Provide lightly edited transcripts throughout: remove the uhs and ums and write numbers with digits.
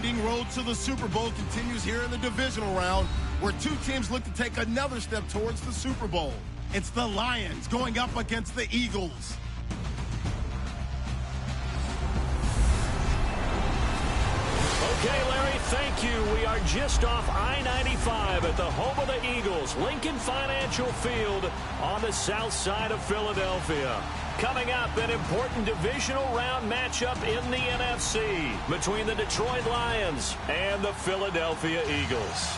winding road to the Super Bowl continues here in the divisional round, where two teams look to take another step towards the Super Bowl. It's the Lions going up against the Eagles. Okay, Larry, thank you. We are just off I-95 at the home of the Eagles, Lincoln Financial Field on the south side of Philadelphia. Coming up, an important divisional round matchup in the NFC between the Detroit Lions and the Philadelphia Eagles.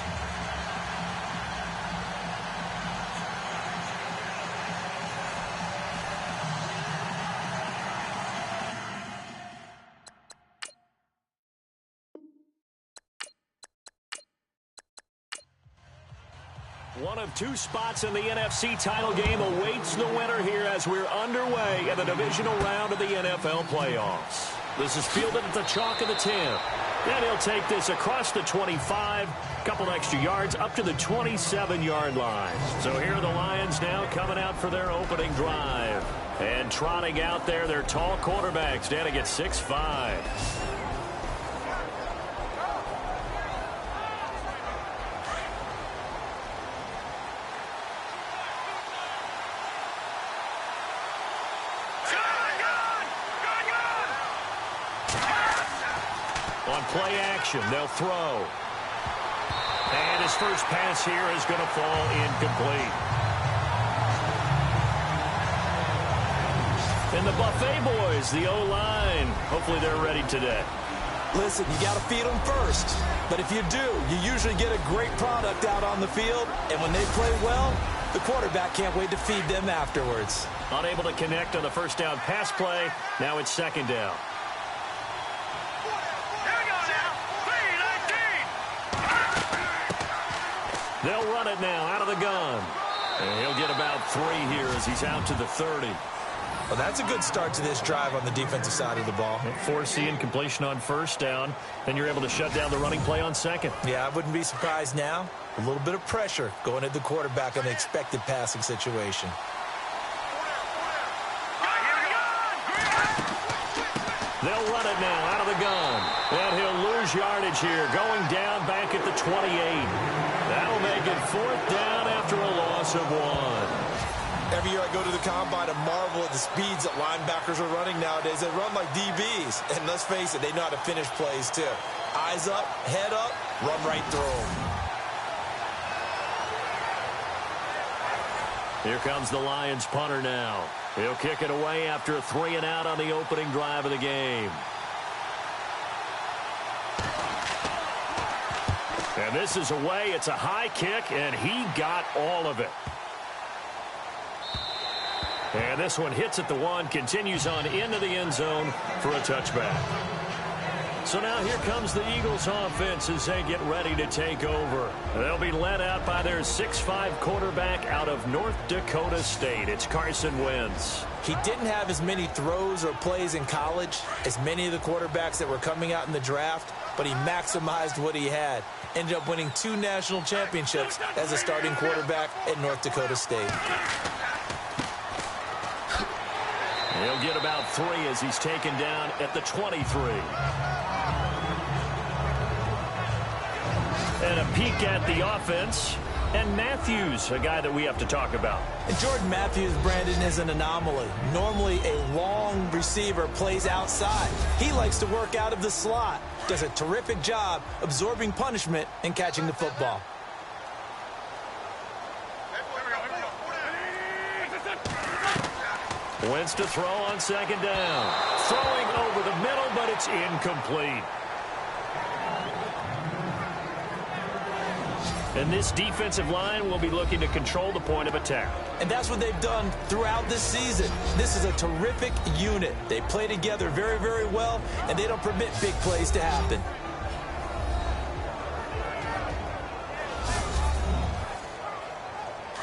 One of two spots in the NFC title game awaits the winner here as we're underway in the divisional round of the NFL playoffs. This is fielded at the chalk of the 10. And he'll take this across the 25, couple extra yards up to the 27-yard line. So here are the Lions now coming out for their opening drive. And trotting out there, their tall quarterback standing at 6'5". On play action, they'll throw. And his first pass here is going to fall incomplete. And the Buffet boys, the O-line, hopefully they're ready today. Listen, you got to feed them first. But if you do, you usually get a great product out on the field. And when they play well, the quarterback can't wait to feed them afterwards. Unable to connect on the first down pass play. Now it's second down. They'll run it now out of the gun. And he'll get about 3 here as he's out to the 30. Well, that's a good start to this drive on the defensive side of the ball. Forcing completion on first down. Then you're able to shut down the running play on second. Yeah, I wouldn't be surprised now. A little bit of pressure going at the quarterback in the expected passing situation. They'll run it now out of the gun. And he'll lose yardage here, going down back at the 28. That'll make it fourth down after a loss of 1. Every year I go to the combine and marvel at the speeds that linebackers are running nowadays. They run like DBs. And let's face it, they know how to finish plays too. Eyes up, head up, run right through them. Here comes the Lions punter now. He'll kick it away after a 3-and-out on the opening drive of the game. And this is away. It's a high kick, and he got all of it. And this one hits at the 1, continues on into the end zone for a touchback. So now here comes the Eagles offense as they get ready to take over. They'll be led out by their 6'5" quarterback out of North Dakota State. It's Carson Wentz. He didn't have as many throws or plays in college as many of the quarterbacks that were coming out in the draft, but he maximized what he had. Ended up winning 2 national championships as a starting quarterback at North Dakota State. He'll get about 3 as he's taken down at the 23. And a peek at the offense. And Matthews, a guy that we have to talk about. And Jordan Matthews, Brandon, is an anomaly. Normally, a long receiver plays outside. He likes to work out of the slot. Does a terrific job absorbing punishment and catching the football. Wentz to throw on second down. Throwing over the middle, but it's incomplete. And this defensive line will be looking to control the point of attack. And that's what they've done throughout this season. This is a terrific unit. They play together very, very well, and they don't permit big plays to happen.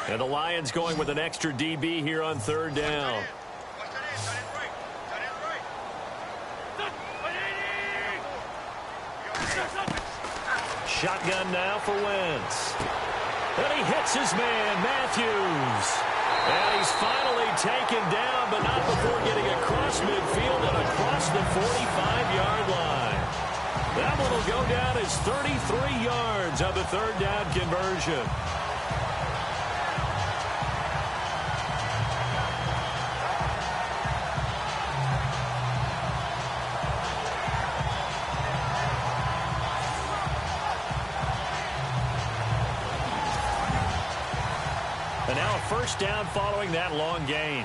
And the Lions going with an extra DB here on third down. Shotgun now for Wentz. And he hits his man, Matthews. And he's finally taken down, but not before getting across midfield and across the 45-yard line. That one will go down as 33 yards on the third down conversion. And now a first down following that long gain.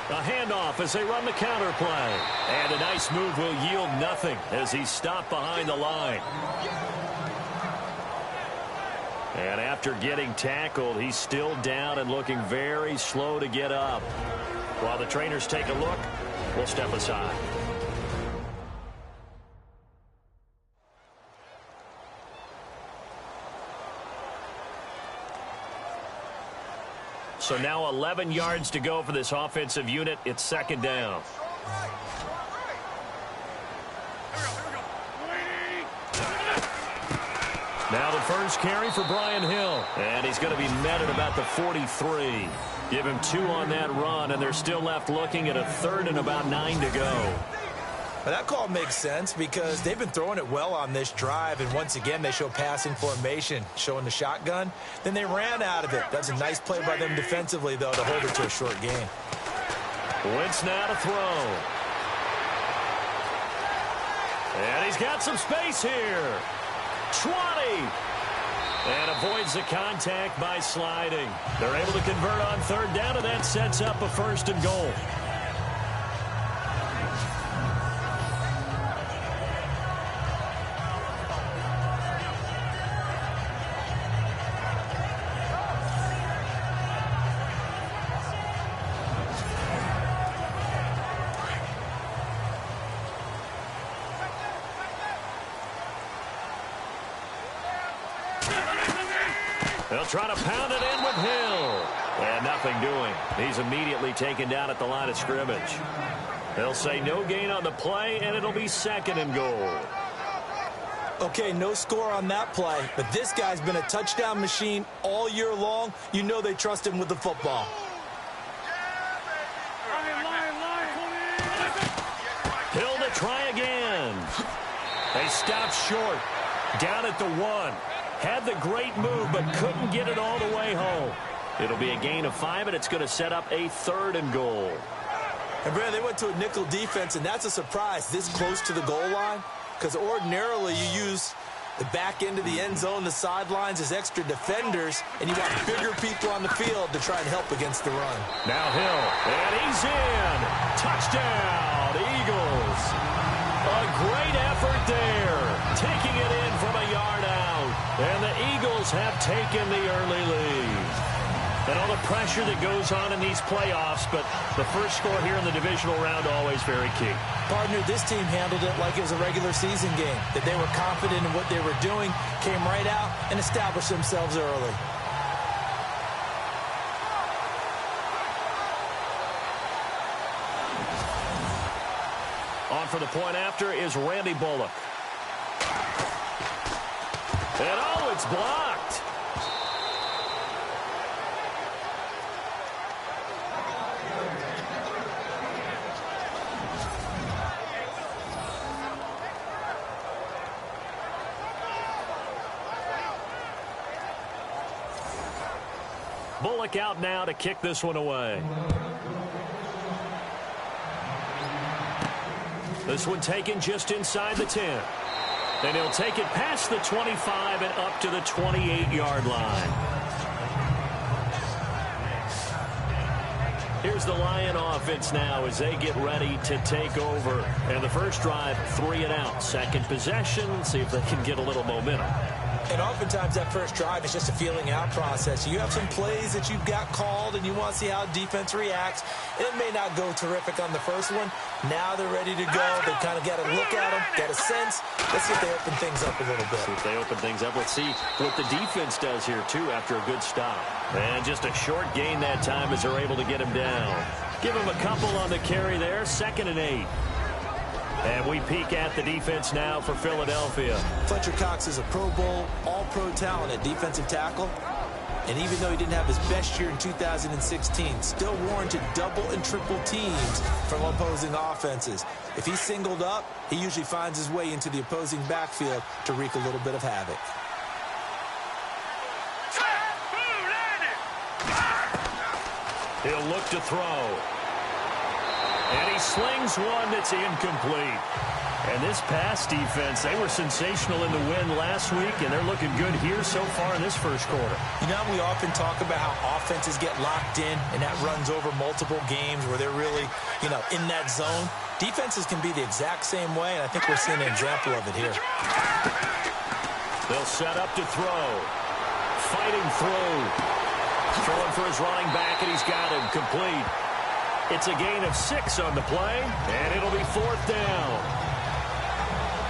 A handoff as they run the counter play. And a nice move will yield nothing as he's stopped behind the line. And after getting tackled, he's still down and looking very slow to get up. While the trainers take a look, we'll step aside. So now 11 yards to go for this offensive unit. It's second down. Now the first carry for Brian Hill. And he's going to be met at about the 43. Give him 2 on that run, and they're still left looking at a third and about 9 to go. Well, that call makes sense because they've been throwing it well on this drive, and once again they show passing formation, showing the shotgun. Then they ran out of it. That's a nice play by them defensively, though, to hold it to a short gain. Wentz now to throw. And he's got some space here. 20. And avoids the contact by sliding. They're able to convert on third down, and that sets up a first and goal. They'll try to pound it in with Hill. And nothing doing. He's immediately taken down at the line of scrimmage. They'll say no gain on the play, and it'll be second and goal. Okay, no score on that play, but this guy's been a touchdown machine all year long. You know they trust him with the football. Hill to try again. They stopped short. Down at the 1. Had the great move, but couldn't get it all the way home. It'll be a gain of 5, and it's going to set up a third and goal. And, Brad, they went to a nickel defense, and that's a surprise this close to the goal line, because ordinarily you use the back end of the end zone, the sidelines as extra defenders, and you want bigger people on the field to try and help against the run. Now Hill, and he's in. Touchdown, Eagles. A great effort there, taking it in from a yard out. And the Eagles have taken the early lead. And all the pressure that goes on in these playoffs, but the first score here in the divisional round always very key. Partner, this team handled it like it was a regular season game, that they were confident in what they were doing, came right out and established themselves early. On for the point after is Randy Bullock. And oh, it's blocked. Bullock out now to kick this one away. This one taken just inside the 10. And he'll take it past the 25 and up to the 28-yard line. Here's the Lion offense now as they get ready to take over. And the first drive, 3 and out. Second possession, see if they can get a little momentum. And oftentimes that first drive is just a feeling out process. You have some plays that you've got called and you want to see how defense reacts. It may not go terrific on the first one. Now they're ready to go. They've kind of got to look at them, get a sense. Let's see if they open things up a little bit. See if they open things up. Let's see what the defense does here, too, after a good stop. And just a short gain that time as they're able to get him down. Give him a couple on the carry there. 2nd and 8. And we peek at the defense now for Philadelphia. Fletcher Cox is a Pro Bowl, all-pro talent at defensive tackle. And even though he didn't have his best year in 2016, still warranted double and triple teams from opposing offenses. If he's singled up, he usually finds his way into the opposing backfield to wreak a little bit of havoc. He'll look to throw. And he slings one that's incomplete. And this pass defense, they were sensational in the win last week, and they're looking good here so far in this first quarter. You know, we often talk about how offenses get locked in, and that runs over multiple games where they're really, you know, in that zone. Defenses can be the exact same way, and I think we're seeing an example of it here. They'll set up to throw. Fighting through. Throwing for his running back, and he's got him complete. It's a gain of 6 on the play, and it'll be 4th down.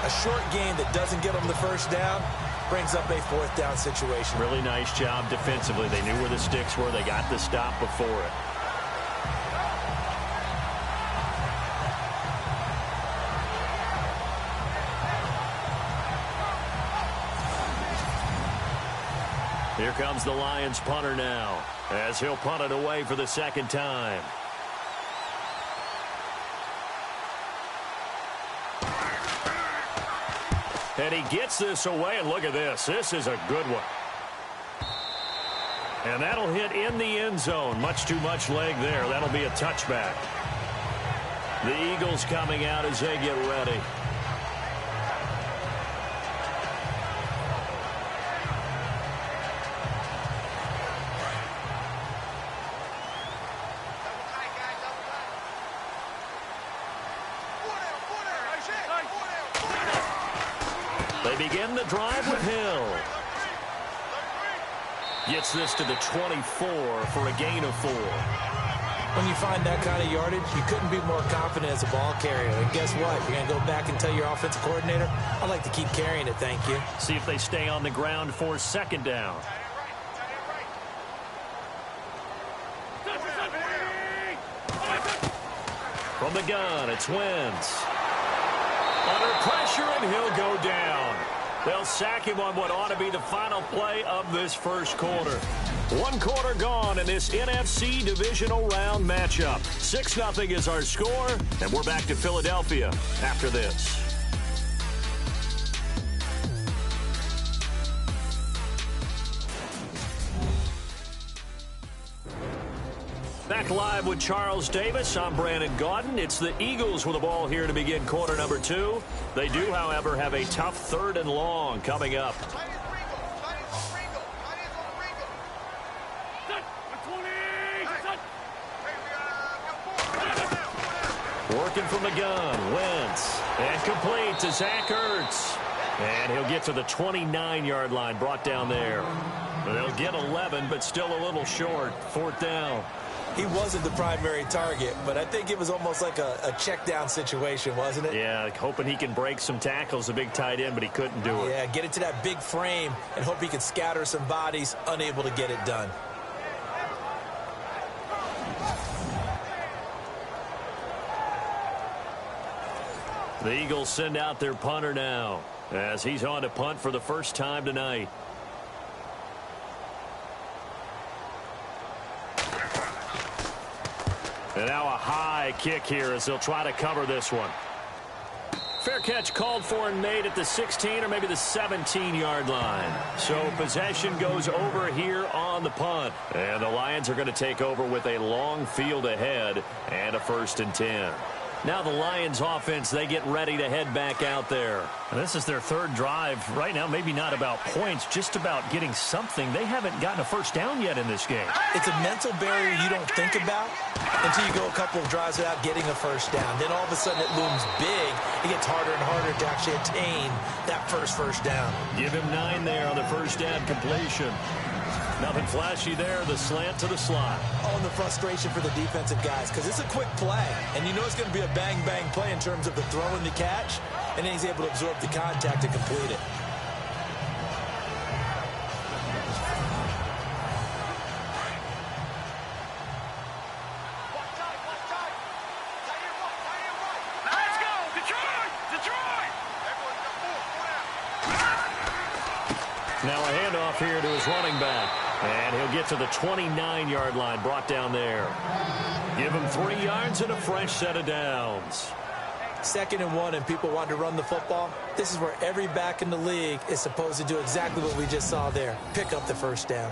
A short gain that doesn't get them the first down brings up a 4th down situation. Really nice job defensively. They knew where the sticks were. They got the stop before it. Here comes the Lions punter now, as he'll punt it away for the second time. And he gets this away, and look at this. This is a good one. And that'll hit in the end zone. Much too much leg there. That'll be a touchback. The Eagles coming out as they get ready. They begin the drive with Hill. Gets this to the 24 for a gain of 4. When you find that kind of yardage, you couldn't be more confident as a ball carrier. And guess what? You're going to go back and tell your offensive coordinator, I'd like to keep carrying it, thank you. See if they stay on the ground for 2nd down. From the gun, it's Wentz. Under pressure, and he'll go down. They'll sack him on what ought to be the final play of this first quarter. 1 quarter gone in this NFC Divisional Round matchup. 6-0 is our score, and we're back to Philadelphia after this. Back live with Charles Davis. I'm Brandon Gaudin. It's the Eagles with the ball here to begin quarter number 2. They do, however, have a tough 3rd and long coming up. Working from the gun, Wentz. And complete to Zach Ertz. And he'll get to the 29-yard line, brought down there. They'll get 11, but still a little short. 4th down. He wasn't the primary target, but I think it was almost like a check down situation, wasn't it? Yeah, hoping he can break some tackles, a big tight end, but he couldn't do it. Yeah, get it to that big frame and hope he can scatter some bodies, unable to get it done. The Eagles send out their punter now, as he's on to punt for the first time tonight. And now a high kick here as they'll try to cover this one. Fair catch called for and made at the 16 or maybe the 17-yard line. So possession goes over here on the punt. And the Lions are going to take over with a long field ahead and a 1st and 10. Now the Lions offense, they get ready to head back out there. And this is their 3rd drive. Right now, maybe not about points, just about getting something. They haven't gotten a 1st down yet in this game. It's a mental barrier you don't think about until you go a couple of drives without getting a 1st down. Then all of a sudden it looms big. It gets harder and harder to actually attain that first down. Give him 9 there on the 1st down completion. Nothing flashy there, the slant to the slot. Oh, and the frustration for the defensive guys, because it's a quick play. And you know it's going to be a bang-bang play in terms of the throw and the catch. And then he's able to absorb the contact to complete it. Let's go, Detroit! Detroit! Now a handoff here to his running back. And he'll get to the 29-yard line, brought down there. Give him 3 yards and a fresh set of downs. 2nd and 1, and people want to run the football. This is where every back in the league is supposed to do exactly what we just saw there. Pick up the first down.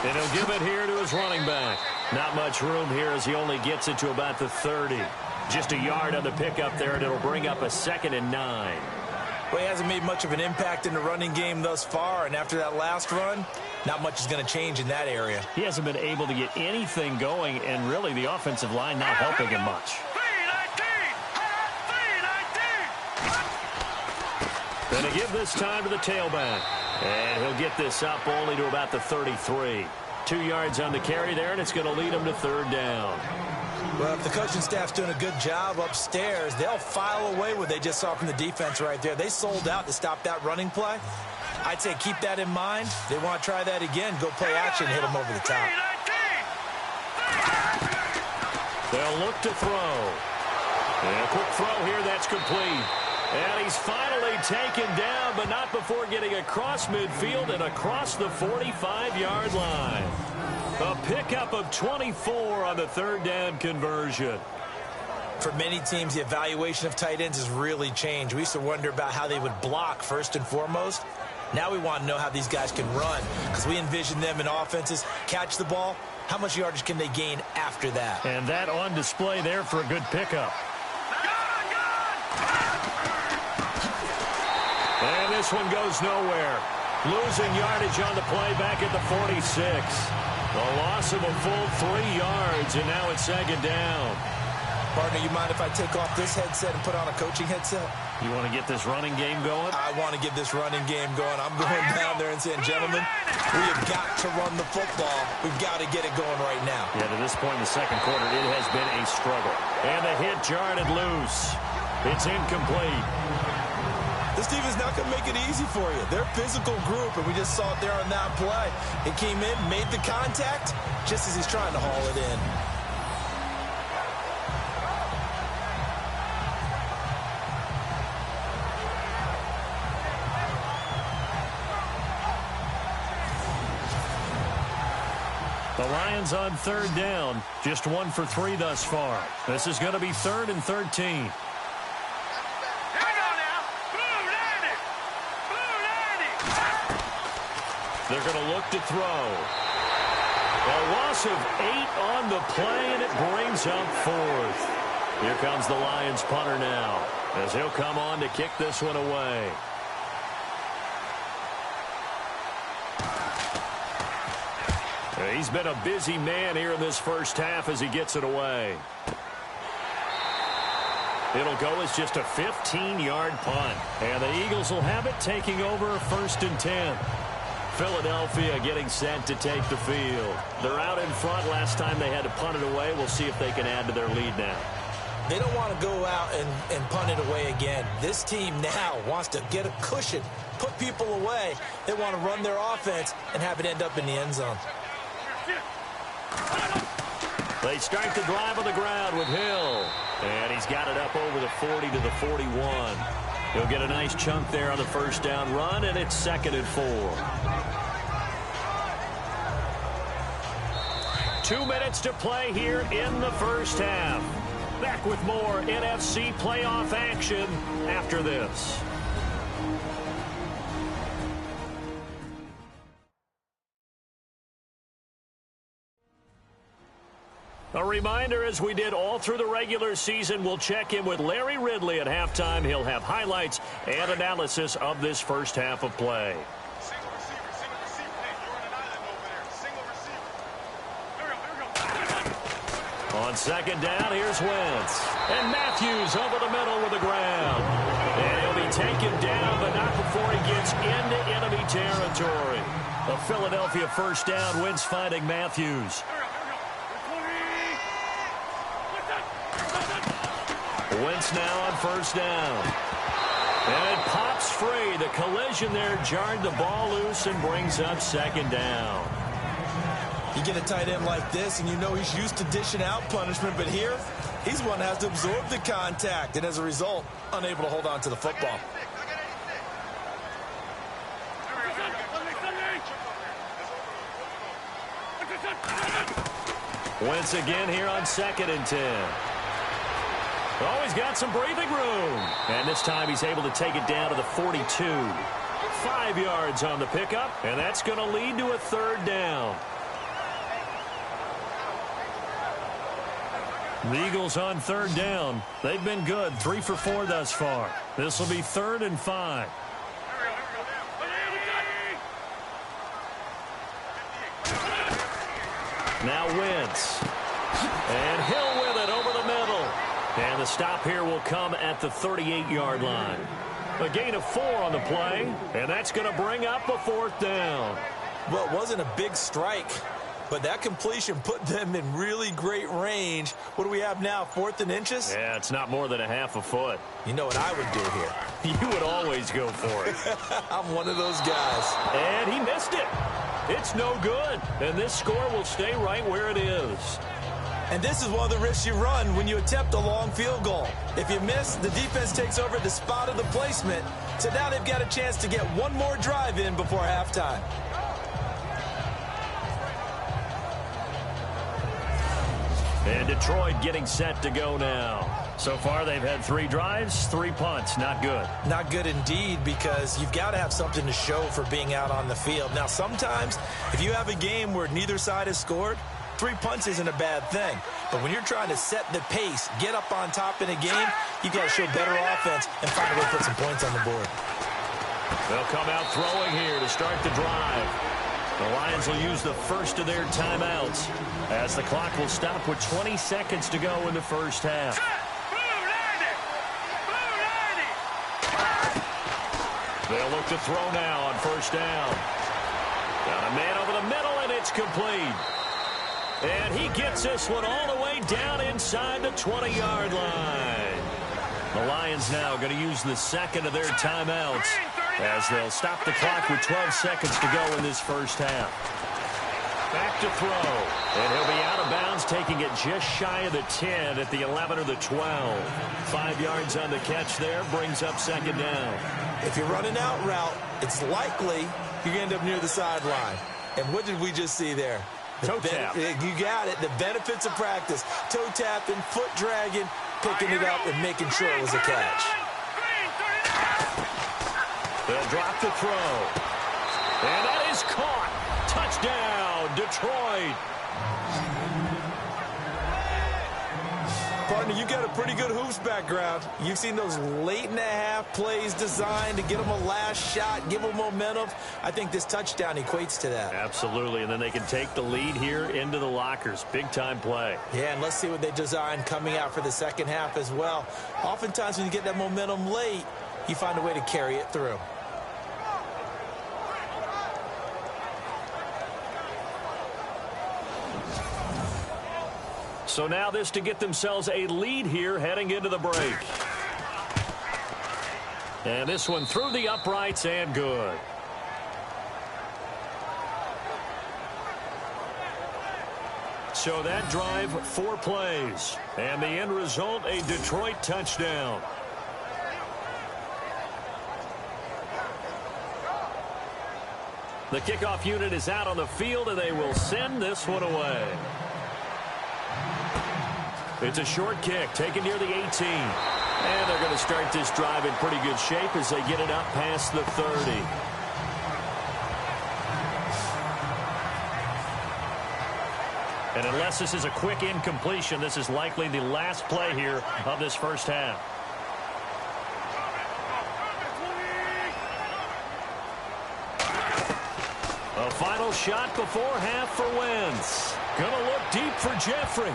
And he'll give it here to his running back. Not much room here as he only gets it to about the 30. Just a yard on the pickup there, and it'll bring up a 2nd and 9. Well, he hasn't made much of an impact in the running game thus far, and after that last run, not much is going to change in that area. He hasn't been able to get anything going, and really the offensive line not helping him much. Going to give this time to the tailback. And he'll get this up only to about the 33. 2 yards on the carry there, and it's going to lead him to 3rd down. Well, if the coaching staff's doing a good job upstairs, they'll file away what they just saw from the defense right there. They sold out to stop that running play. I'd say keep that in mind. They want to try that again. Go play action, hit them over the top. They'll look to throw. And a quick throw here, that's complete. And he's finally taken down, but not before getting across midfield and across the 45-yard line. A pickup of 24 on the 3rd down conversion. For many teams, the evaluation of tight ends has really changed. We used to wonder about how they would block first and foremost. Now we want to know how these guys can run, because we envision them in offenses catch the ball. How much yardage can they gain after that? And that on display there for a good pickup. And this one goes nowhere. Losing yardage on the play back at the 46. A loss of a full 3 yards, and now it's 2nd down. Partner, you mind if I take off this headset and put on a coaching headset? You want to get this running game going? I want to get this running game going. I'm going down there and saying, gentlemen, we have got to run the football. We've got to get it going right now. Yeah, to this point in the 2nd quarter, it has been a struggle. And the hit jarred it loose. It's incomplete. This defense is not going to make it easy for you. They're a physical group, and we just saw it there on that play. It came in, made the contact, just as he's trying to haul it in. The Lions on 3rd down. Just 1 for 3 thus far. This is going to be 3rd and 13. They're going to look to throw. A loss of 8 on the play, and it brings up 4th. Here comes the Lions punter now, as he'll come on to kick this one away. He's been a busy man here in this first half as he gets it away. It'll go as just a 15-yard punt. And the Eagles will have it, taking over 1st and 10. Philadelphia getting set to take the field. They're out in front. Last time they had to punt it away. We'll see if they can add to their lead now. They don't want to go out and punt it away again. This team now wants to get a cushion, put people away. They want to run their offense and have it end up in the end zone. They start the drive on the ground with Hill. And he's got it up over the 40 to the 41. He'll get a nice chunk there on the 1st down run, and it's 2nd and 4. 2 minutes to play here in the first half. Back with more NFC playoff action after this. A reminder, as we did all through the regular season, we'll check in with Larry Ridley at halftime. He'll have highlights and analysis of this first half of play. Single receiver. Hey, you're on an island over there. Single receiver. Here we go. On 2nd down, here's Wentz. And Matthews over the middle with the ground. And he'll be taken down, but not before he gets into enemy territory. A Philadelphia 1st down. Wentz finding Matthews. Wentz now on 1st down. And it pops free. The collision there jarred the ball loose and brings up second down. You get a tight end like this, and you know he's used to dishing out punishment, but here, he's one that has to absorb the contact, and as a result, unable to hold on to the football. Wentz again here on 2nd and 10. Oh, he's got some breathing room. And this time he's able to take it down to the 42. 5 yards on the pickup, and that's going to lead to a 3rd down. The Eagles on 3rd down. They've been good, 3 for 4 thus far. This will be 3rd and 5. Now Wentz. And Hill with it over the middle. And the stop here will come at the 38-yard line. A gain of 4 on the play, and that's going to bring up a 4th down. Well, it wasn't a big strike, but that completion put them in really great range. What do we have now, 4th and inches? Yeah, it's not more than a half a foot. You know what I would do here? You would always go for it. I'm one of those guys. And he missed it. It's no good. And this score will stay right where it is. And this is one of the risks you run when you attempt a long field goal. If you miss, the defense takes over at the spot of the placement. So now they've got a chance to get one more drive in before halftime. And Detroit getting set to go now. So far, they've had 3 drives, 3 punts. Not good. Not good indeed, because you've got to have something to show for being out on the field. Now, sometimes, if you have a game where neither side has scored, 3 punts isn't a bad thing. But when you're trying to set the pace, get up on top in a game, you've got to show better offense and find a way to put some points on the board. They'll come out throwing here to start the drive. The Lions will use the first of their timeouts as the clock will stop with 20 seconds to go in the first half. They'll look to throw now on 1st down. Got a man over the middle, and it's complete. And he gets this one all the way down inside the 20-yard line. The Lions now going to use the second of their timeouts as they'll stop the clock with 12 seconds to go in this first half. Back to throw. And he'll be out of bounds, taking it just shy of the 10 at the 11 or the 12. 5 yards on the catch there, brings up 2nd down. If you're running out route, it's likely you're going to end up near the sideline. And what did we just see there? Toe tap. You got it. The benefits of practice. Toe tapping, foot dragging, picking it up, and making sure it was a catch. They'll drop the throw. And that is caught. Touchdown, Detroit. Partner, you got a pretty good hoops background. You've seen those late-in-the-half plays designed to get them a last shot, give them momentum. I think this touchdown equates to that. Absolutely, and then they can take the lead here into the lockers. Big-time play. Yeah, and let's see what they design coming out for the second half as well. Oftentimes when you get that momentum late, you find a way to carry it through. So now this to get themselves a lead here heading into the break. And this one through the uprights and good. So that drive, 4 plays. And the end result, a Detroit touchdown. The kickoff unit is out on the field, and they will send this one away. It's a short kick, taken near the 18. And they're going to start this drive in pretty good shape as they get it up past the 30. And unless this is a quick incompletion, this is likely the last play here of this first half. A final shot before half for Wentz. Gonna look deep for Jeffrey.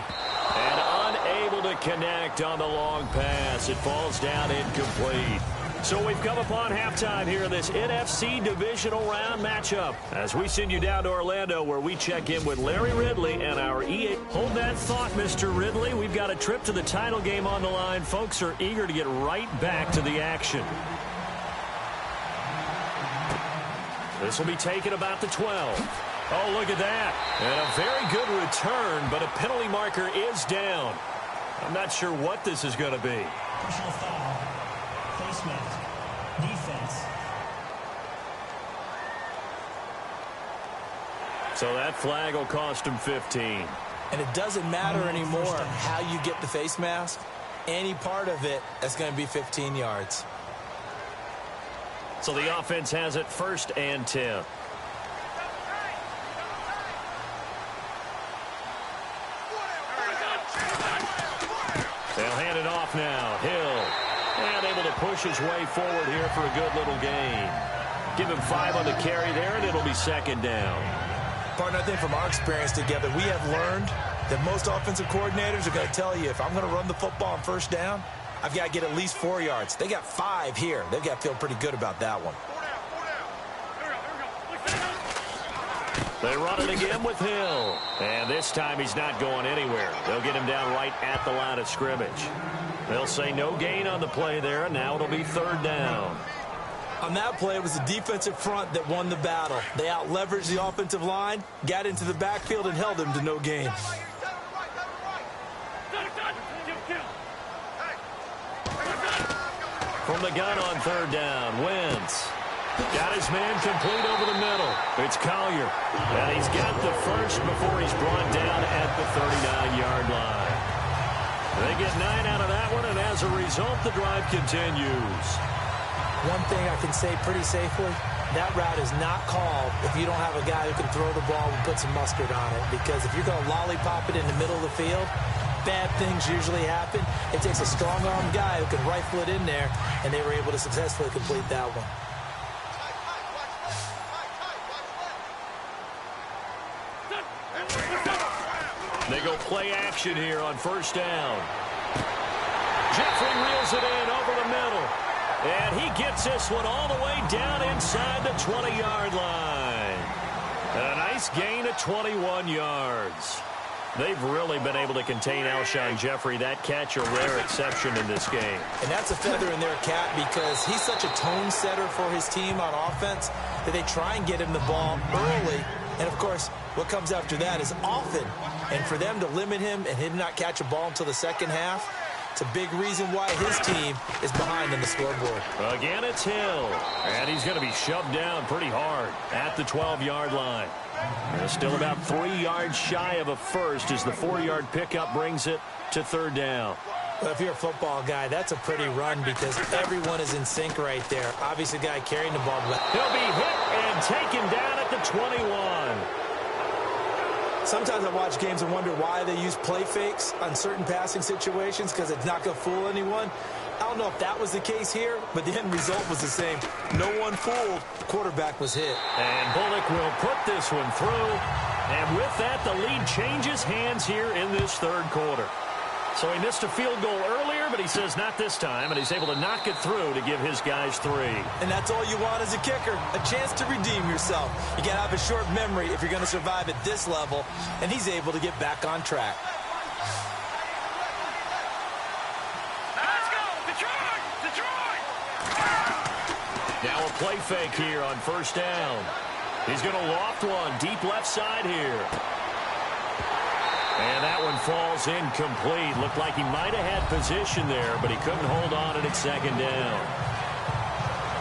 And unable to connect on the long pass. It falls down incomplete. So we've come upon halftime here in this NFC Divisional Round matchup. As we send you down to Orlando where we check in with Larry Ridley and our EA. Hold that thought, Mr. Ridley. We've got a trip to the title game on the line. Folks are eager to get right back to the action. This will be taken about the 12. Oh, look at that. And a very good return, but a penalty marker is down. I'm not sure what this is going to be. Personal foul. Face mask. Defense. So that flag will cost him 15. And it doesn't matter anymore how you get the face mask. Any part of it, that's going to be 15 yards. So the offense has it 1st and 10. They'll hand it off now. Hill. And able to push his way forward here for a good little gain. Give him 5 on the carry there, and it'll be 2nd down. Partner, I think from our experience together, we have learned that most offensive coordinators are going to tell you, if I'm going to run the football on 1st down, I've got to get at least 4 yards. They got 5 here. They've got to feel pretty good about that one. They run it again with Hill. And this time he's not going anywhere. They'll get him down right at the line of scrimmage. They'll say no gain on the play there, and now it'll be 3rd down. On that play, it was the defensive front that won the battle. They out-leveraged the offensive line, got into the backfield, and held him to no gain. From the gun on 3rd down, Wentz. Got his man complete over the middle. It's Collier. And he's got the first before he's brought down at the 39-yard line. They get 9 out of that one, and as a result, the drive continues. One thing I can say pretty safely, that route is not called if you don't have a guy who can throw the ball and put some mustard on it. Because if you're going to lollipop it in the middle of the field, bad things usually happen. It takes a strong-armed guy who can rifle it in there, and they were able to successfully complete that one. They go play action here on 1st down. Jeffrey reels it in over the middle. And he gets this one all the way down inside the 20-yard line. And a nice gain of 21 yards. They've really been able to contain Alshon Jeffrey. That catch a rare exception in this game. And that's a feather in their cap because he's such a tone setter for his team on offense that they try and get him the ball early. And, of course, what comes after that is often. And for them to limit him and him not catch a ball until the second half, it's a big reason why his team is behind on the scoreboard. Again, it's Hill. And he's going to be shoved down pretty hard at the 12-yard line. They're still about 3 yards shy of a first as the 4-yard pickup brings it to 3rd down. Well, if you're a football guy, that's a pretty run because everyone is in sync right there. Obviously, the guy carrying the ball. He'll be hit and taken down at the 21. Sometimes I watch games and wonder why they use play fakes on certain passing situations because it's not going to fool anyone. I don't know if that was the case here, but the end result was the same. No one fooled. The quarterback was hit. And Bullock will put this one through. And with that, the lead changes hands here in this 3rd quarter. So he missed a field goal earlier, but he says not this time, and he's able to knock it through to give his guys 3. And that's all you want as a kicker, a chance to redeem yourself. You got to have a short memory if you're going to survive at this level, and he's able to get back on track. Let's go! Detroit! Detroit! Now a play fake here on 1st down. He's going to loft one deep left side here. And that one falls incomplete. Looked like he might have had position there, but he couldn't hold on and it's 2nd down.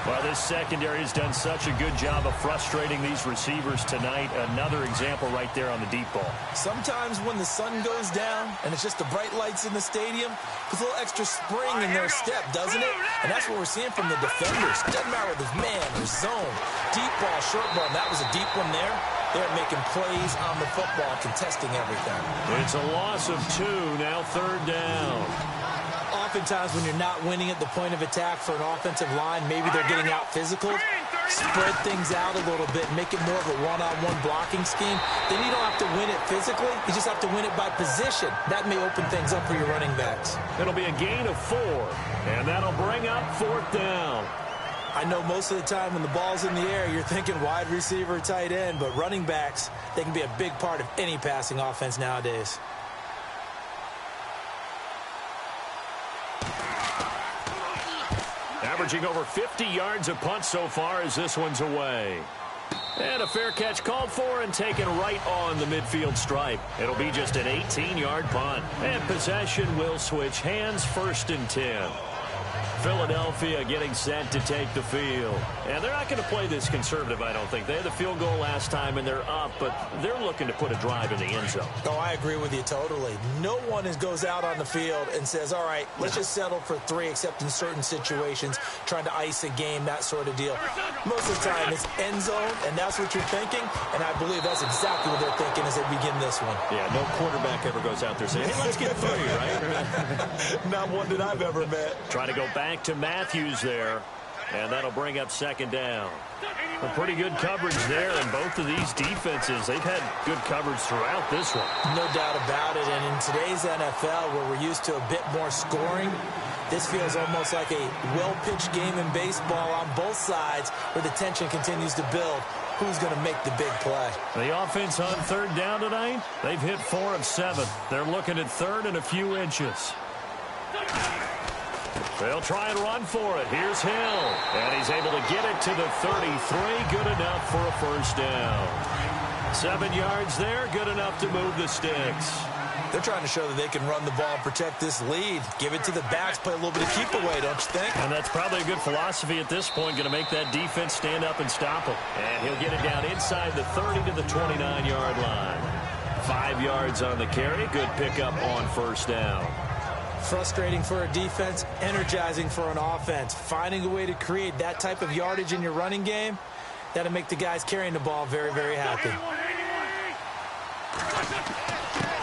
Well, this secondary has done such a good job of frustrating these receivers tonight. Another example right there on the deep ball. Sometimes when the sun goes down and it's just the bright lights in the stadium, puts a little extra spring in their step, doesn't it? And that's what we're seeing from the defenders. Doesn't matter whether it's man or zone. Deep ball, short ball. That was a deep one there. They're making plays on the football, contesting everything. It's a loss of 2, now 3rd down. Oftentimes when you're not winning at the point of attack for an offensive line, maybe they're getting out physical, spread things out a little bit, make it more of a one-on-one blocking scheme. Then you don't have to win it physically. You just have to win it by position. That may open things up for your running backs. It'll be a gain of 4, and that'll bring up 4th down. I know most of the time when the ball's in the air, you're thinking wide receiver, tight end, but running backs, they can be a big part of any passing offense nowadays. Averaging over 50 yards a punt so far as this one's away. And a fair catch called for and taken right on the midfield stripe. It'll be just an 18-yard punt. And possession will switch hands, 1st and 10. Philadelphia getting set to take the field. And they're not going to play this conservative, I don't think. They had the field goal last time, and they're up, but they're looking to put a drive in the end zone. Oh, I agree with you totally. No one goes out on the field and says, all right, let's just settle for 3, except in certain situations, trying to ice a game, that sort of deal. Most of the time, it's end zone, and that's what you're thinking, and I believe that's exactly what they're thinking as they begin this one. Yeah, no quarterback ever goes out there saying, hey, let's get 3, right? Not one that I've ever met. Trying to go back to Matthews there, and that'll bring up 2nd down. A pretty good coverage there, and both of these defenses, they've had good coverage throughout this one. No doubt about it, and in today's NFL, where we're used to a bit more scoring, this feels almost like a well-pitched game in baseball on both sides, where the tension continues to build. Who's going to make the big play? The offense on 3rd down tonight, they've hit 4 of 7. They're looking at 3rd and a few inches. They'll try and run for it. Here's Hill. And he's able to get it to the 33. Good enough for a 1st down. 7 yards there. Good enough to move the sticks. They're trying to show that they can run the ball and protect this lead. Give it to the backs. Play a little bit of keep away, don't you think? And that's probably a good philosophy at this point. Going to make that defense stand up and stop him. And he'll get it down inside the 30 to the 29-yard line. 5 yards on the carry. Good pickup on 1st down. Frustrating for a defense, energizing for an offense. Finding a way to create that type of yardage in your running game, that'll make the guys carrying the ball very, very happy.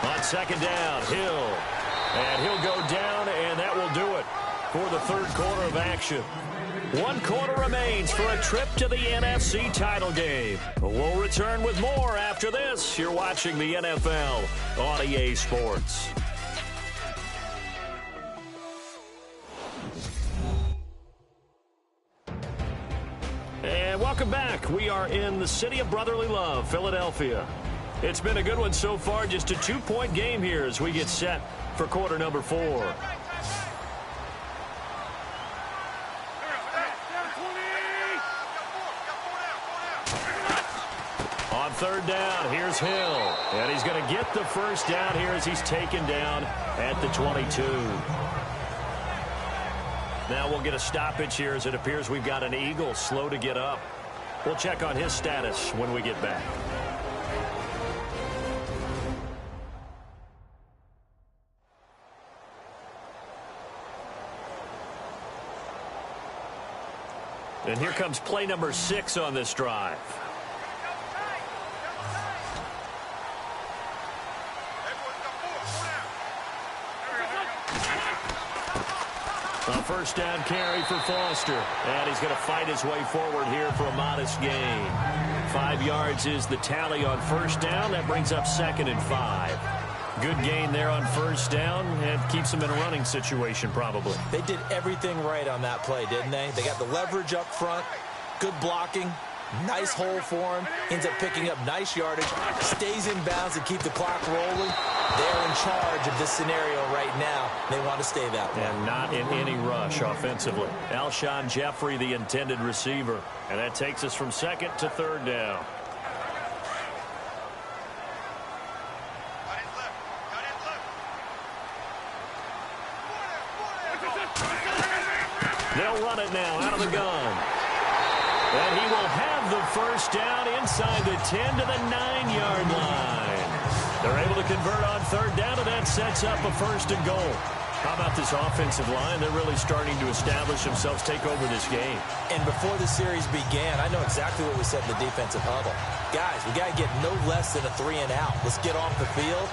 On 2nd down, Hill. And he'll go down, and that will do it for the 3rd quarter of action. 1 quarter remains for a trip to the NFC title game. We'll return with more after this. You're watching the NFL on EA Sports. And welcome back. We are in the city of brotherly love, Philadelphia. It's been a good one so far. Just a 2-point game here as we get set for quarter number 4. On 3rd down, here's Hill. And he's going to get the 1st down here as he's taken down at the 22. Now we'll get a stoppage here as it appears we've got an Eagle slow to get up. We'll check on his status when we get back. And here comes play number 6 on this drive. A 1st down carry for Foster. And he's going to fight his way forward here for a modest gain. 5 yards is the tally on 1st down. That brings up 2nd and 5. Good gain there on 1st down. And keeps them in a running situation probably. They did everything right on that play, didn't they? They got the leverage up front. Good blocking. Nice hole for him. Ends up picking up nice yardage. Stays in bounds to keep the clock rolling. They're in charge of this scenario right now. They want to stay that way. And not in any rush offensively. Alshon Jeffrey, the intended receiver. And that takes us from 2nd to 3rd down. They'll run it now out of the gun. And he will have the 1st down inside the 10 to the 9-yard line. They're able to convert on 3rd down, and that sets up a 1st and goal. How about this offensive line? They're really starting to establish themselves, take over this game. And before the series began, I know exactly what we said in the defensive huddle. Guys, we got to get no less than a 3 and out. Let's get off the field.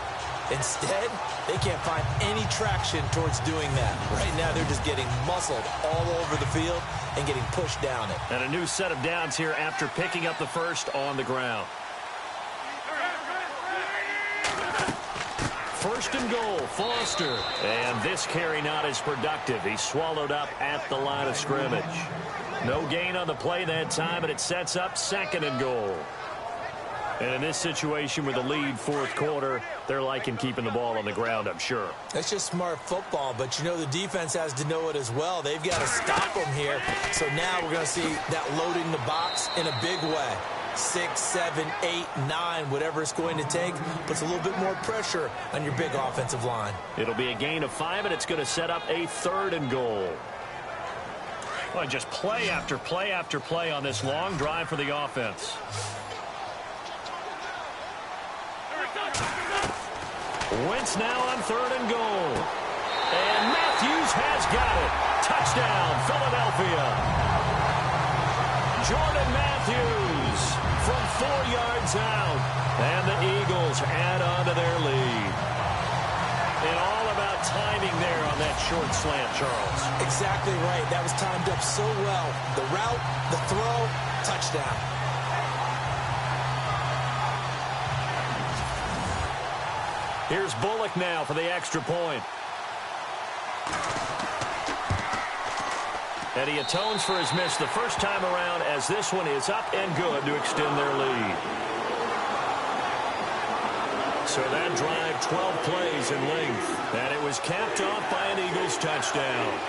Instead, they can't find any traction towards doing that. Right now, they're just getting muscled all over the field and getting pushed down it. And a new set of downs here after picking up the 1st on the ground. 1st and goal, Foster. And this carry not as productive. He's swallowed up at the line of scrimmage. No gain on the play that time, and it sets up 2nd and goal. And in this situation with the lead 4th quarter, they're liking keeping the ball on the ground, I'm sure. That's just smart football, but you know the defense has to know it as well. They've got to stop them here. So now we're going to see that loading the box in a big way. 6, 7, 8, 9, whatever it's going to take, puts a little bit more pressure on your big offensive line. It'll be a gain of 5, and it's going to set up a 3rd and goal. Well, just play after play after play on this long drive for the offense. Wentz now on 3rd and goal. And Matthews has got it. Touchdown, Philadelphia. Jordan Matthews from 4 yards out. And the Eagles add on to their lead. And all about timing there on that short slant, Charles. Exactly right. That was timed up so well. The route, the throw, touchdown. Here's Bullock now for the extra point. And he atones for his miss the first time around, as this one is up and good to extend their lead. So that drive, 12 plays in length. And it was capped off by an Eagles touchdown.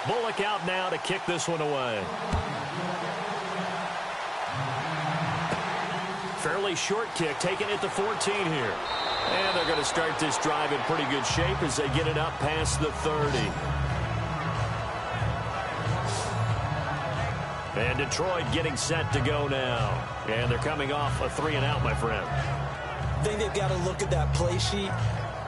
Bullock out now to kick this one away. Fairly short kick, taking it to 14 here. And they're going to start this drive in pretty good shape as they get it up past the 30. And Detroit getting set to go now. And they're coming off a 3-and-out, my friend. I think they've got to look at that play sheet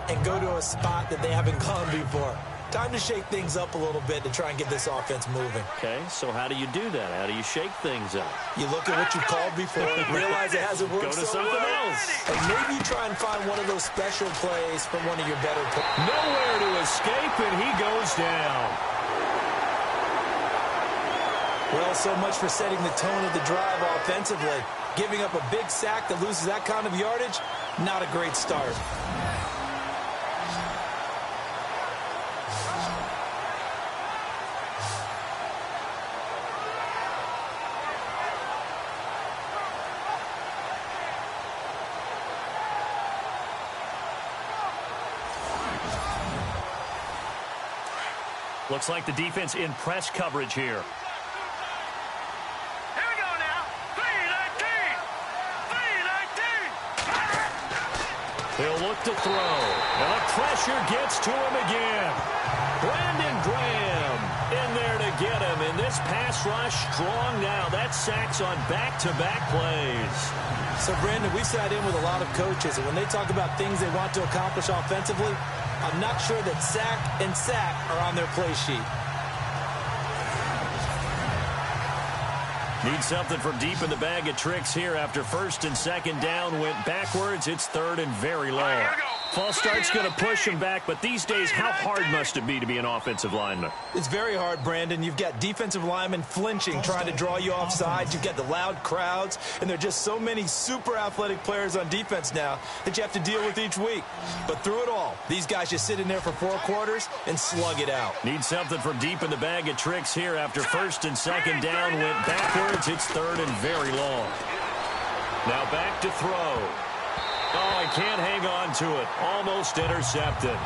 and go to a spot that they haven't gone before. Time to shake things up a little bit to try and get this offense moving. Okay, so how do you do that? How do you shake things up? You look at what you called before, realize it hasn't worked. Go to so something well. else. And maybe try and find one of those special plays from one of your better players. Nowhere to escape, and he goes down. Well, so much for setting the tone of the drive offensively. Giving up a big sack that loses that kind of yardage, not a great start. Looks like the defense in press coverage here. Here we go now. 3-19. 3-19. He'll look to throw. And the pressure gets to him again. Brandon Graham in there to get him. And this pass rush strong now. That's sacks on back-to-back plays. So, Brandon, we sat in with a lot of coaches, and when they talk about things they want to accomplish offensively, I'm not sure that sack and sack are on their play sheet. Need something from deep in the bag of tricks here after 1st and 2nd down went backwards. It's 3rd and very long. False start's going to push him back, but these days, how hard must it be to be an offensive lineman? It's very hard, Brandon. You've got defensive linemen flinching, trying to draw you off sides. You've got the loud crowds, and there are just so many super athletic players on defense now that you have to deal with each week. But through it all, these guys just sit in there for 4 quarters and slug it out. Need something from deep in the bag of tricks here after 1st and 2nd down went backwards. It's 3rd and very long. Now back to throw. Oh, he can't hang on to it. Almost intercepted.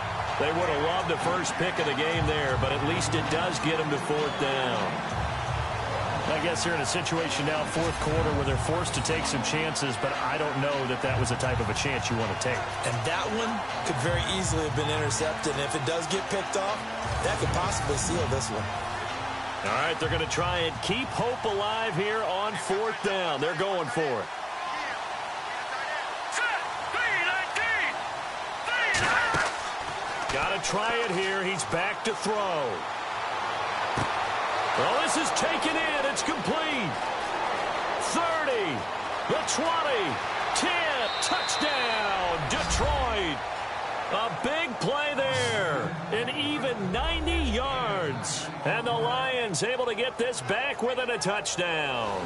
They would have loved the first pick of the game there, but at least it does get them to 4th down. I guess they're in a situation now, 4th quarter, where they're forced to take some chances, but I don't know that that was the type of a chance you want to take. And that one could very easily have been intercepted, and if it does get picked off, that could possibly seal this one. All right, they're going to try and keep hope alive here on 4th down. They're going for it. Got to try it here. He's back to throw. Well, this is taken in. It's complete. 30, the 20, 10, touchdown, Detroit. A big play there. An even 90 yards. And the Lions able to get this back within a touchdown.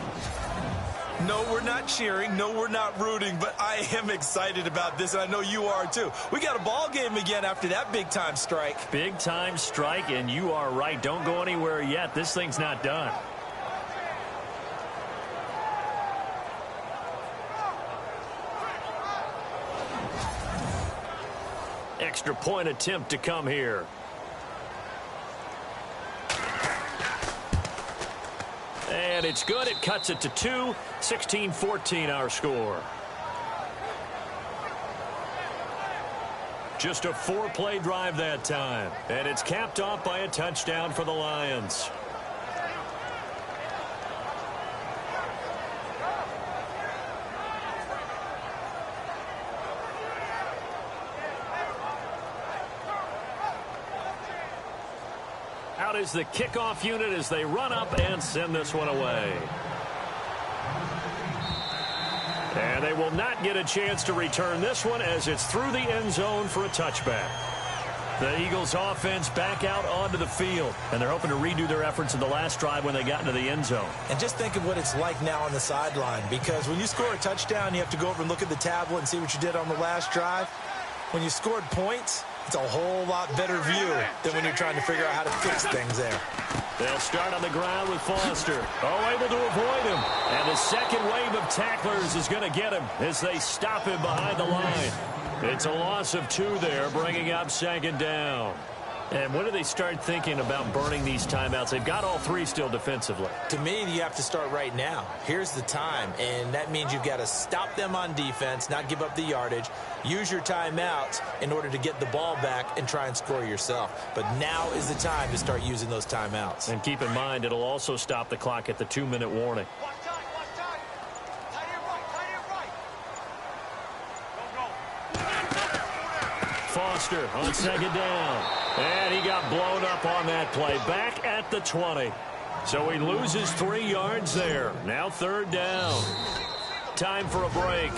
No, we're not cheering. No, we're not rooting, but I am excited about this, and I know you are too. We got a ball game again after that big-time strike. Big-time strike, and you are right. Don't go anywhere yet. This thing's not done. Extra point attempt to come here. And it's good. It cuts it to 2. 16-14 our score. Just a 4-play drive that time. And it's capped off by a touchdown for the Lions. Out is the kickoff unit as they run up and send this one away. And they will not get a chance to return this one as it's through the end zone for a touchback. The Eagles offense back out onto the field, and they're hoping to redo their efforts in the last drive when they got into the end zone. And just think of what it's like now on the sideline, because when you score a touchdown, you have to go over and look at the tablet and see what you did on the last drive. When you scored points, it's a whole lot better view than when you're trying to figure out how to fix things there. They'll start on the ground with Foster. Able to avoid him. And the second wave of tacklers is going to get him as they stop him behind the line. It's a loss of 2 there, bringing up second down. And when do they start thinking about burning these timeouts? They've got all 3 still defensively. To me, you have to start right now. Here's the time, and that means you've got to stop them on defense, not give up the yardage, use your timeouts in order to get the ball back and try and score yourself. But now is the time to start using those timeouts. And keep in mind, it'll also stop the clock at the 2-minute warning. Foster on second down. And he got blown up on that play. Back at the 20. So he loses 3 yards there. Now third down. Time for a break.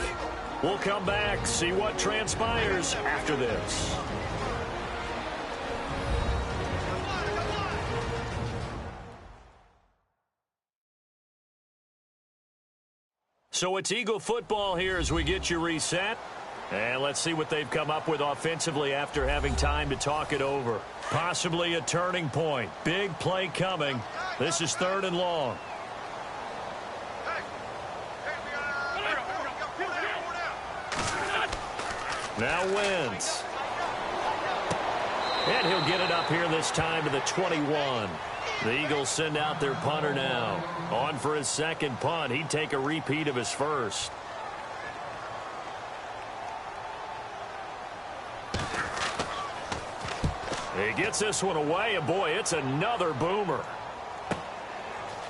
We'll come back, see what transpires after this. So it's Eagle football here as we get you reset. And let's see what they've come up with offensively after having time to talk it over. Possibly a turning point. Big play coming. This is 3rd and long. Now wins. And he'll get it up here this time to the 21. The Eagles send out their punter now. On for his second punt. He'd take a repeat of his first. He gets this one away, and boy, it's another boomer.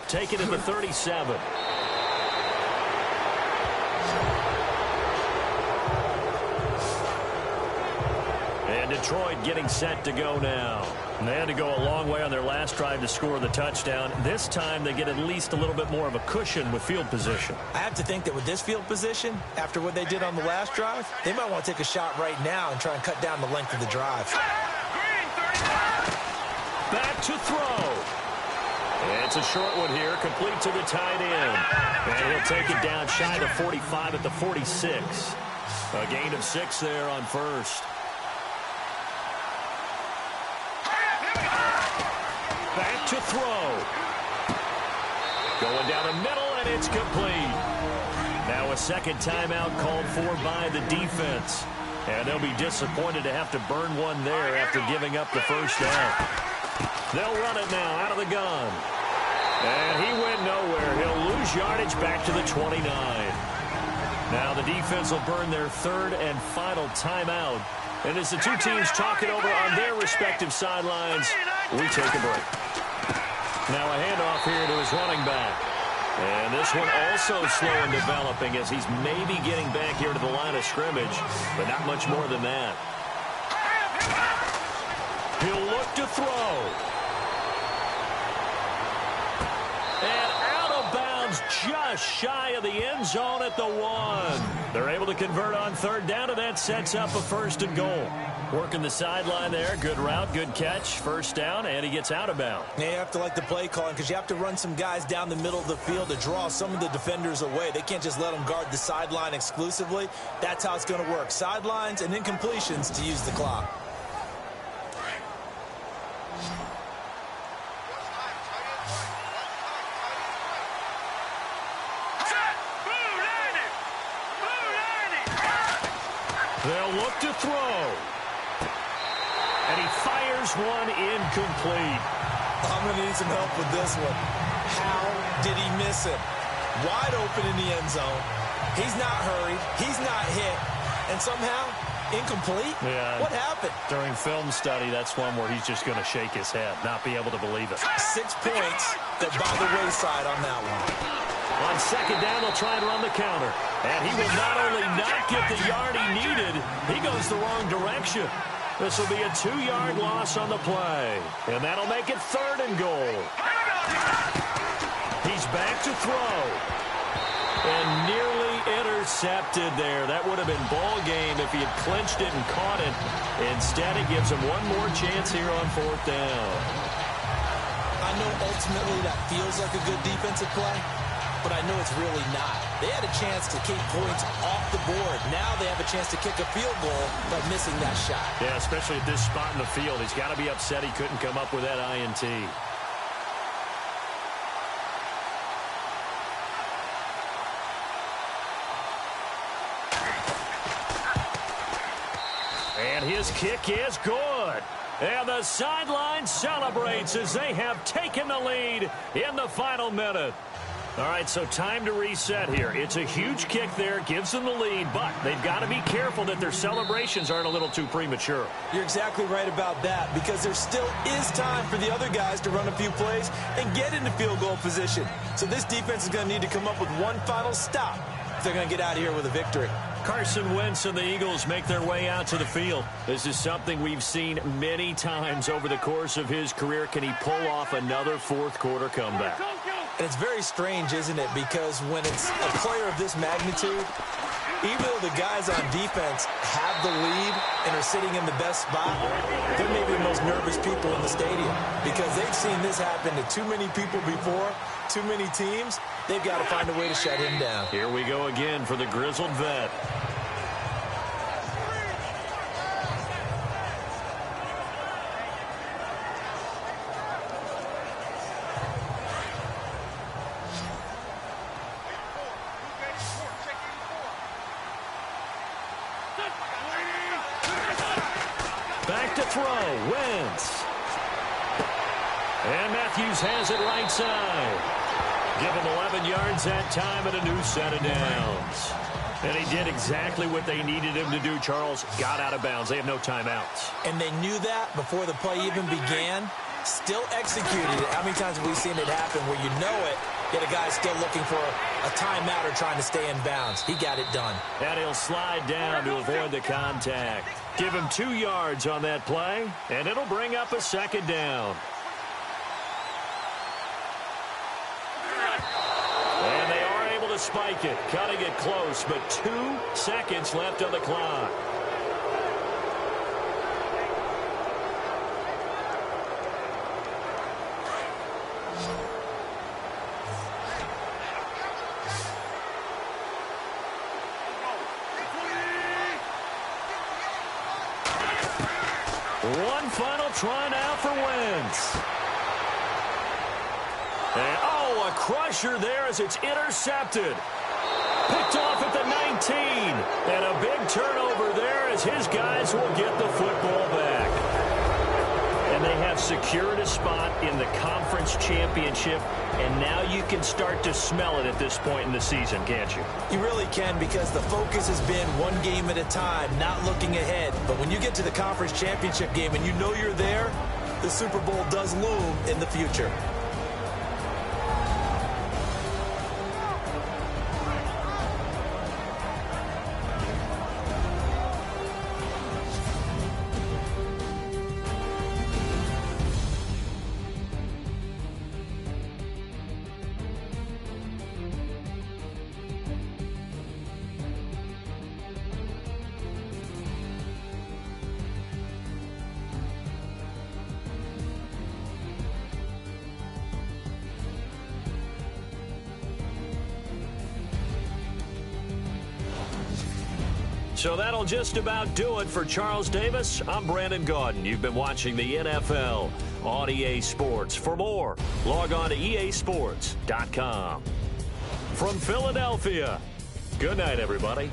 Taken at the 37. And Detroit getting set to go now. And they had to go a long way on their last drive to score the touchdown. This time they get at least a little bit more of a cushion with field position. I have to think that with this field position, after what they did on the last drive, they might want to take a shot right now and try and cut down the length of the drive. Back to throw. It's a short one here, complete to the tight end. And he'll take it down shy of 45 at the 46. A gain of 6 there on first. Back to throw. Going down the middle, and it's complete. Now a second timeout called for by the defense. And they'll be disappointed to have to burn one there after giving up the first down. They'll run it now out of the gun. And he went nowhere. He'll lose yardage back to the 29. Now the defense will burn their 3rd and final timeout. And as the 2 teams talk it over on their respective sidelines, we take a break. Now a handoff here to his running back. And this one also slow in developing as he's maybe getting back here to the line of scrimmage, but not much more than that. He'll look to throw. And out of bounds just shy of the end zone at the 1. They're able to convert on 3rd down, and that sets up a 1st and goal. Working the sideline there. Good route, good catch. 1st down, and he gets out of bounds. Yeah, you have to like the play calling because you have to run some guys down the middle of the field to draw some of the defenders away. They can't just let them guard the sideline exclusively. That's how it's going to work. Sidelines and incompletions to use the clock. They'll look to throw. And he fires one incomplete. I'm going to need some help with this one. How did he miss him? Wide open in the end zone. He's not hurried. He's not hit. And somehow, incomplete? Yeah. What happened? During film study, that's one where he's just going to shake his head, not be able to believe it. 6 points that by the wayside on that one. On second down, they'll try and run the counter. And he will not only not get the yard he needed, he goes the wrong direction. This will be a 2-yard loss on the play. And that'll make it 3rd and goal. He's back to throw. And nearly intercepted there. That would have been ball game if he had clinched it and caught it. Instead, it gives him one more chance here on 4th down. I know ultimately that feels like a good defensive play, but I know it's really not. They had a chance to keep points off the board. Now they have a chance to kick a field goal by missing that shot. Yeah, especially at this spot in the field. He's got to be upset he couldn't come up with that INT. And his kick is good. And the sideline celebrates as they have taken the lead in the final minute. All right, so time to reset here. It's a huge kick there, gives them the lead, but they've got to be careful that their celebrations aren't a little too premature. You're exactly right about that, because there still is time for the other guys to run a few plays and get into field goal position. So this defense is going to need to come up with one final stop if they're going to get out of here with a victory. Carson Wentz and the Eagles make their way out to the field. This is something we've seen many times over the course of his career. Can he pull off another fourth-quarter comeback? And it's very strange, isn't it? Because when it's a player of this magnitude, even though the guys on defense have the lead and are sitting in the best spot, they're maybe the most nervous people in the stadium because they've seen this happen to too many people before, too many teams. They've got to find a way to shut him down. Here we go again for the grizzled vet. Back to throw, Wentz. And Matthews has it right side. Give him 11 yards that time and a new set of downs. And he did exactly what they needed him to do, Charles. Got out of bounds. They have no timeouts. And they knew that before the play even began. Still executed it. How many times have we seen it happen where you know it, yet a guy's still looking for a timeout or trying to stay in bounds? He got it done. And he'll slide down to avoid the contact. Give him 2 yards on that play, and it'll bring up a second down. And they are able to spike it, cutting it close, but 2 seconds left on the clock. One final try now for Wentz. And, a crusher there as it's intercepted. Picked off at the 19. And a big turnover there as his guys will get the football back. And they have secured a spot in the conference championship. And now you can start to smell it at this point in the season, can't you? You really can, because the focus has been one game at a time, not looking ahead. But when you get to the conference championship game and you know you're there, the Super Bowl does loom in the future. So that'll just about do it for Charles Davis. I'm Brandon Gaudin. You've been watching the NFL on EA Sports. For more, log on to easports.com. From Philadelphia, good night, everybody.